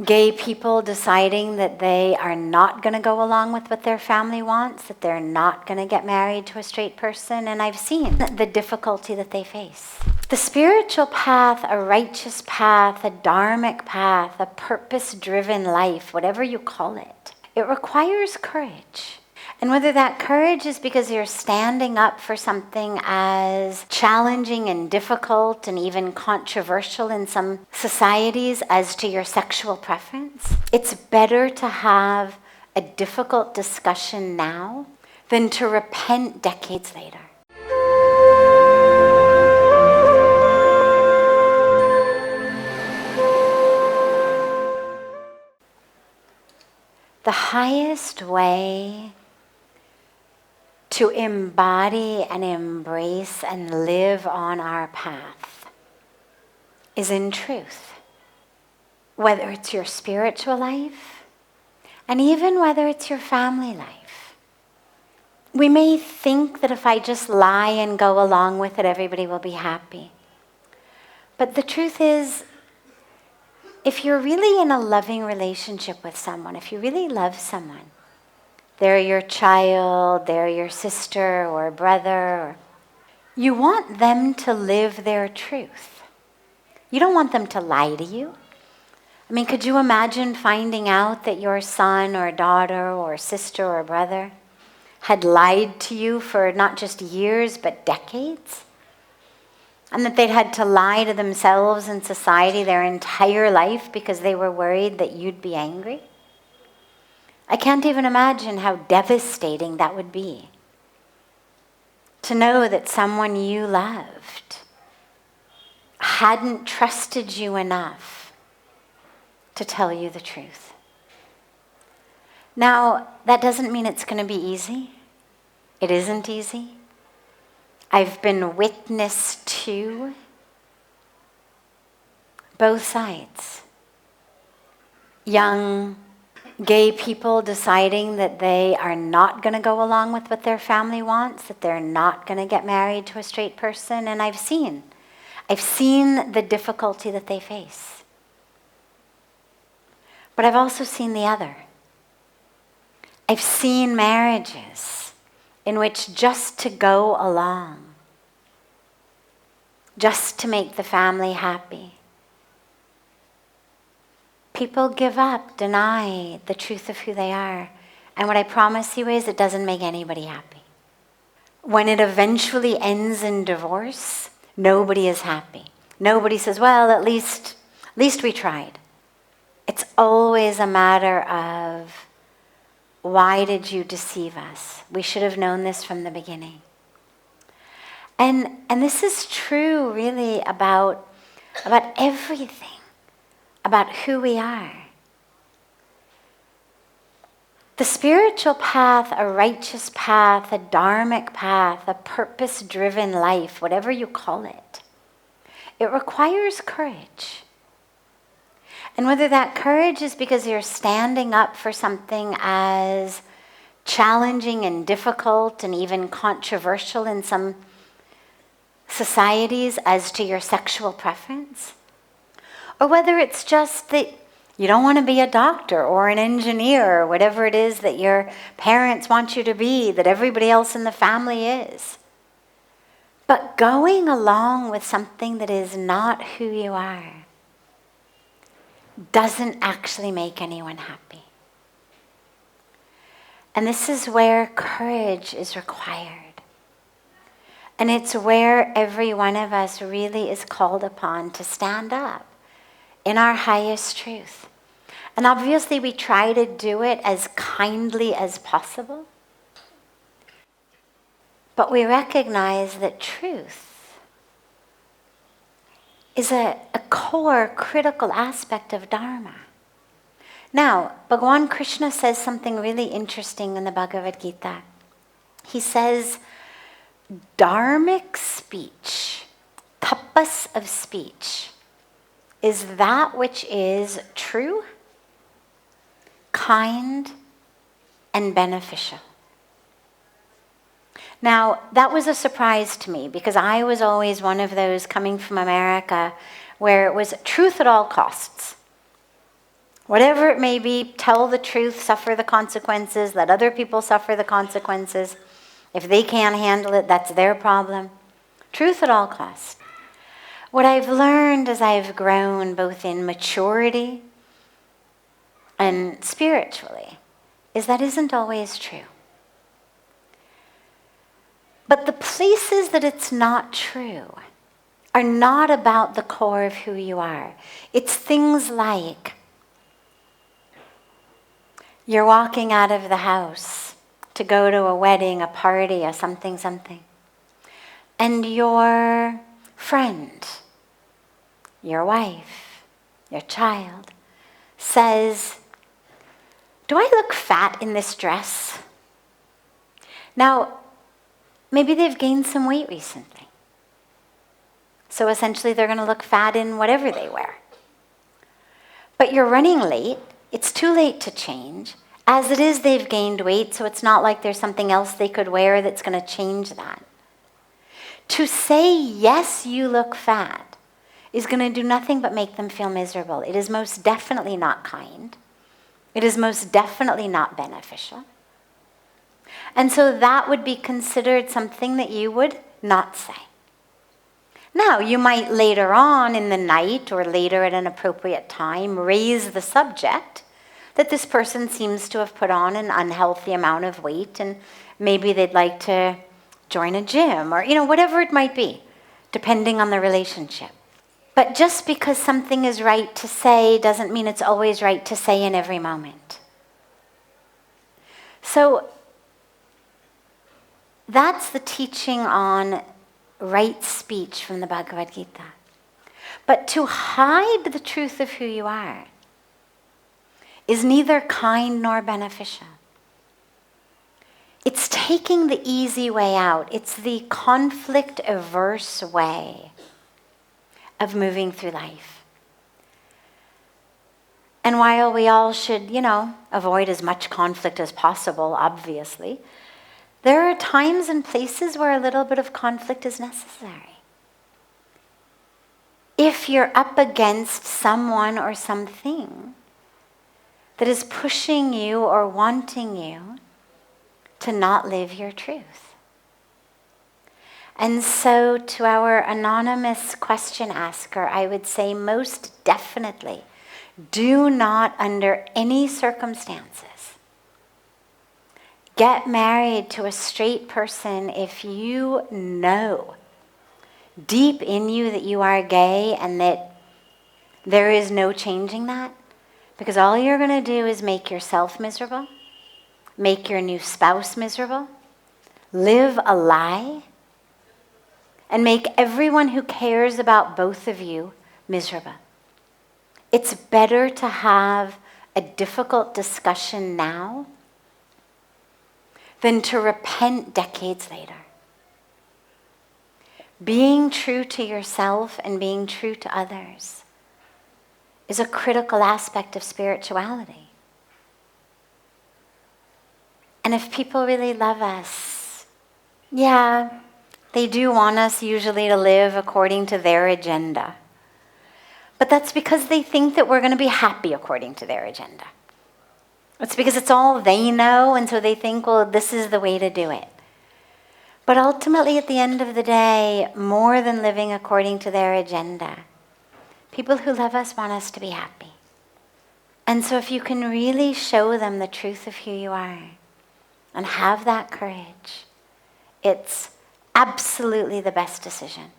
gay people deciding that they are not going to go along with what their family wants, that they're not going to get married to a straight person, and I've seen the difficulty that they face. The spiritual path, a righteous path, a dharmic path, a purpose-driven life, whatever you call it, it requires courage. And whether that courage is because you're standing up for something as challenging and difficult and even controversial in some societies as to your sexual preference, it's better to have a difficult discussion now than to repent decades later. The highest way to embody and embrace and live on our path is in truth. Whether it's your spiritual life, and even whether it's your family life. We may think that if I just lie and go along with it, everybody will be happy. But the truth is, if you're really in a loving relationship with someone, if you really love someone, they're your child, they're your sister or brother. You want them to live their truth. You don't want them to lie to you. I mean, could you imagine finding out that your son or daughter or sister or brother had lied to you for not just years, but decades? And that they'd had to lie to themselves and society their entire life because they were worried that you'd be angry? I can't even imagine how devastating that would be. To know that someone you loved hadn't trusted you enough to tell you the truth. Now, that doesn't mean it's going to be easy. It isn't easy. I've been witness to both sides. Young gay people deciding that they are not going to go along with what their family wants, that they're not going to get married to a straight person, and I've seen the difficulty that they face. But I've also seen the other. I've seen marriages in which just to go along, just to make the family happy, people give up, deny the truth of who they are. And what I promise you is it doesn't make anybody happy. When it eventually ends in divorce, nobody is happy. Nobody says, well, at least we tried. It's always a matter of, why did you deceive us? We should have known this from the beginning. And this is true really about everything. About who we are. The spiritual path, a righteous path, a dharmic path, a purpose-driven life, whatever you call it, it requires courage. And whether that courage is because you're standing up for something as challenging and difficult and even controversial in some societies as to your sexual preference, or whether it's just that you don't want to be a doctor or an engineer or whatever it is that your parents want you to be, that everybody else in the family is. But going along with something that is not who you are doesn't actually make anyone happy. And this is where courage is required. And it's where every one of us really is called upon to stand up in our highest truth. And obviously we try to do it as kindly as possible. But we recognize that truth is a core, critical aspect of Dharma. Now, Bhagavan Krishna says something really interesting in the Bhagavad Gita. He says, dharmic speech, tapas of speech, is that which is true, kind, and beneficial. Now, that was a surprise to me because I was always one of those coming from America where it was truth at all costs. Whatever it may be, tell the truth, suffer the consequences, let other people suffer the consequences. If they can't handle it, that's their problem. Truth at all costs. What I've learned as I've grown both in maturity and spiritually is that isn't always true. But the places that it's not true are not about the core of who you are. It's things like you're walking out of the house to go to a wedding, a party, a something, and your friend, your wife, your child says, "Do I look fat in this dress?" Now, maybe they've gained some weight recently. So essentially they're going to look fat in whatever they wear. But you're running late. It's too late to change. As it is, they've gained weight, so it's not like there's something else they could wear that's going to change that. To say, yes, you look fat, is going to do nothing but make them feel miserable. It is most definitely not kind. It is most definitely not beneficial. And so that would be considered something that you would not say. Now, you might later on in the night or later at an appropriate time raise the subject that this person seems to have put on an unhealthy amount of weight and maybe they'd like to join a gym or, whatever it might be, depending on the relationship. But just because something is right to say doesn't mean it's always right to say in every moment. So that's the teaching on right speech from the Bhagavad Gita. But to hide the truth of who you are is neither kind nor beneficial. It's taking the easy way out. It's the conflict-averse way of moving through life. And while we all should, avoid as much conflict as possible, obviously, there are times and places where a little bit of conflict is necessary. If you're up against someone or something that is pushing you or wanting you to not live your truth. And so to our anonymous question asker, I would say most definitely, do not under any circumstances get married to a straight person if you know deep in you that you are gay and that there is no changing that. Because all you're going to do is make yourself miserable, make your new spouse miserable, live a lie, and make everyone who cares about both of you miserable. It's better to have a difficult discussion now than to repent decades later. Being true to yourself and being true to others is a critical aspect of spirituality. And if people really love us, they do want us usually to live according to their agenda. But that's because they think that we're going to be happy according to their agenda. It's because it's all they know, and so they think, well, this is the way to do it. But ultimately, at the end of the day, more than living according to their agenda, people who love us want us to be happy. And so if you can really show them the truth of who you are and have that courage, it's absolutely the best decision.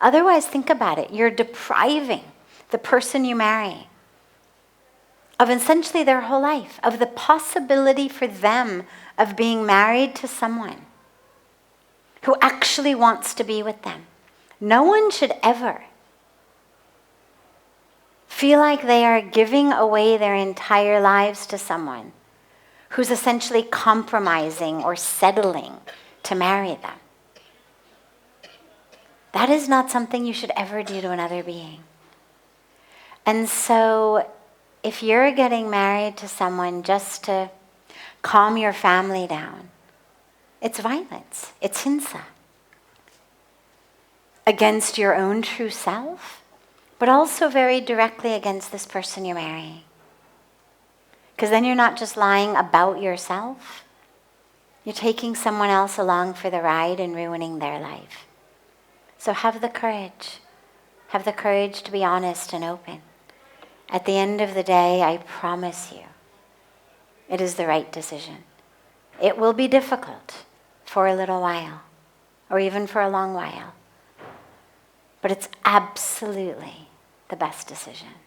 Otherwise, think about it. You're depriving the person you marry of essentially their whole life, of the possibility for them of being married to someone who actually wants to be with them. No one should ever feel like they are giving away their entire lives to someone who's essentially compromising or settling to marry them. That is not something you should ever do to another being. And so if you're getting married to someone just to calm your family down, it's violence, it's hinsa against your own true self, but also very directly against this person you're marrying. Because then you're not just lying about yourself. You're taking someone else along for the ride and ruining their life. So have the courage. Have the courage to be honest and open. At the end of the day, I promise you, it is the right decision. It will be difficult for a little while, or even for a long while. But it's absolutely the best decision.